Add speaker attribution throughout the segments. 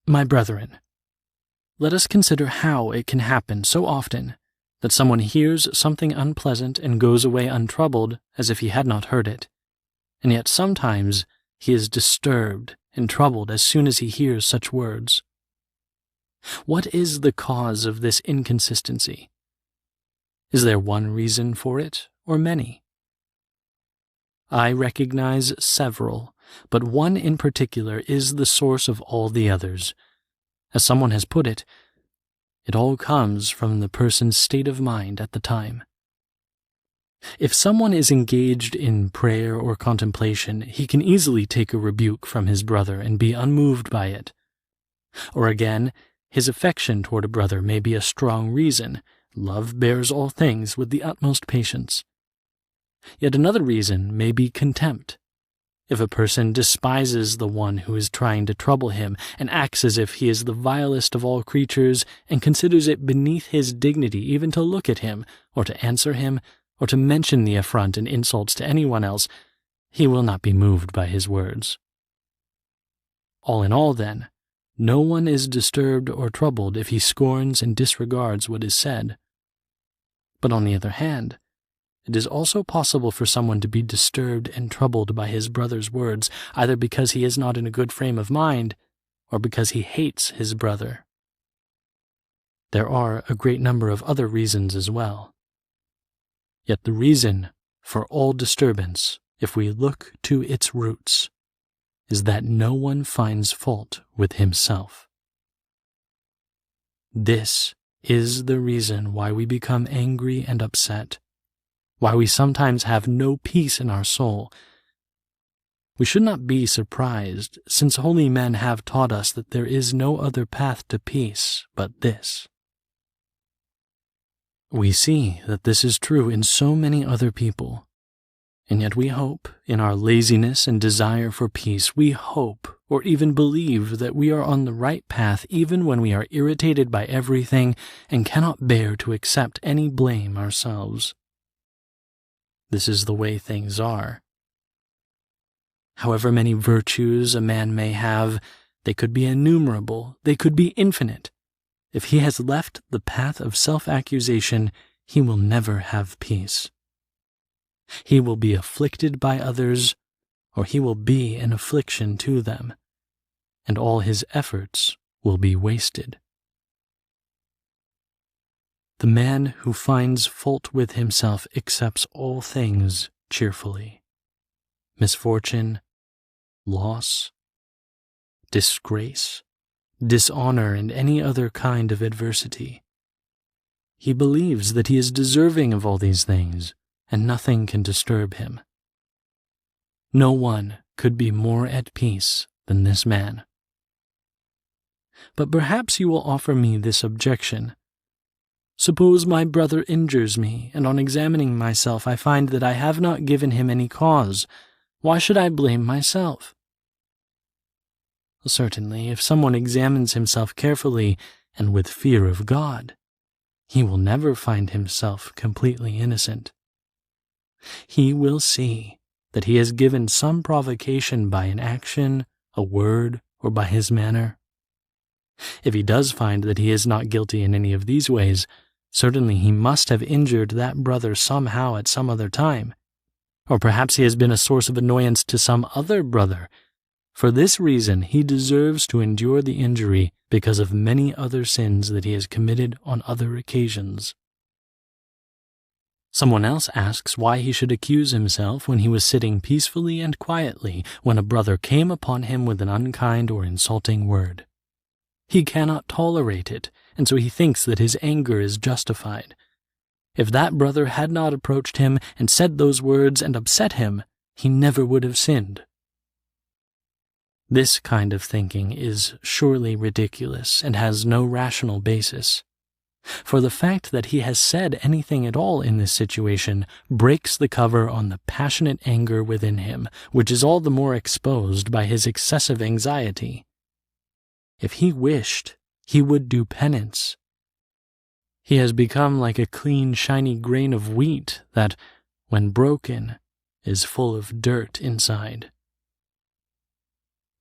Speaker 1: My brethren, let us consider how it can happen so often that someone hears something unpleasant and goes away untroubled as if he had not heard it, and yet sometimes he is disturbed and troubled as soon as he hears such words. What is the cause of this inconsistency? Is there one reason for it, or many? I recognize several, but one in particular is the source of all the others. As someone has put it, it all comes from the person's state of mind at the time. If someone is engaged in prayer or contemplation, he can easily take a rebuke from his brother and be unmoved by it. Or again, his affection toward a brother may be a strong reason. Love bears all things with the utmost patience. Yet another reason may be contempt. If a person despises the one who is trying to trouble him and acts as if he is the vilest of all creatures and considers it beneath his dignity even to look at him or to answer him or to mention the affront and insults to anyone else, he will not be moved by his words. All in all, then, no one is disturbed or troubled if he scorns and disregards what is said. But on the other hand, it is also possible for someone to be disturbed and troubled by his brother's words, either because he is not in a good frame of mind or because he hates his brother. There are a great number of other reasons as well. Yet the reason for all disturbance, if we look to its roots, is that no one finds fault with himself. This is the reason why we become angry and upset, why we sometimes have no peace in our soul. We should not be surprised, since holy men have taught us that there is no other path to peace but this. We see that this is true in so many other people, and yet we hope, in our laziness and desire for peace, we hope or even believe that we are on the right path even when we are irritated by everything and cannot bear to accept any blame ourselves. This is the way things are. However many virtues a man may have, they could be innumerable, they could be infinite. If he has left the path of self-accusation, he will never have peace. He will be afflicted by others, or he will be an affliction to them, and all his efforts will be wasted. The man who finds fault with himself accepts all things cheerfully. Misfortune, loss, disgrace, dishonor, and any other kind of adversity. He believes that he is deserving of all these things, and nothing can disturb him. No one could be more at peace than this man. But perhaps you will offer me this objection. Suppose my brother injures me, and on examining myself I find that I have not given him any cause. Why should I blame myself? Certainly, if someone examines himself carefully and with fear of God, he will never find himself completely innocent. He will see that he has given some provocation by an action, a word, or by his manner. If he does find that he is not guilty in any of these ways, certainly he must have injured that brother somehow at some other time, or perhaps he has been a source of annoyance to some other brother. For this reason, he deserves to endure the injury because of many other sins that he has committed on other occasions. Someone else asks why he should accuse himself when he was sitting peacefully and quietly when a brother came upon him with an unkind or insulting word. He cannot tolerate it, and so he thinks that his anger is justified. If that brother had not approached him and said those words and upset him, he never would have sinned. This kind of thinking is surely ridiculous and has no rational basis. For the fact that he has said anything at all in this situation breaks the cover on the passionate anger within him, which is all the more exposed by his excessive anxiety. If he wished, he would do penance. He has become like a clean, shiny grain of wheat that, when broken, is full of dirt inside.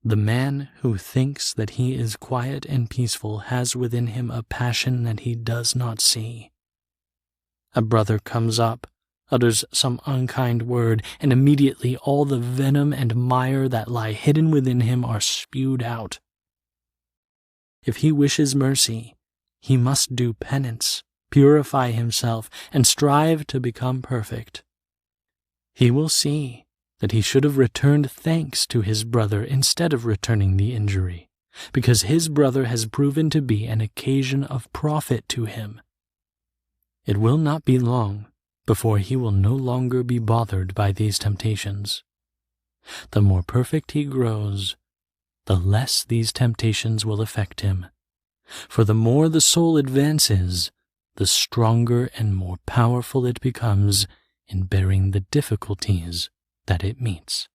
Speaker 1: The man who thinks that he is quiet and peaceful has within him a passion that he does not see. A brother comes up, utters some unkind word, and immediately all the venom and mire that lie hidden within him are spewed out. If he wishes mercy, he must do penance, purify himself, and strive to become perfect. He will see that he should have returned thanks to his brother instead of returning the injury, because his brother has proven to be an occasion of profit to him. It will not be long before he will no longer be bothered by these temptations. The more perfect he grows, the less these temptations will affect him. For the more the soul advances, the stronger and more powerful it becomes in bearing the difficulties that it meets.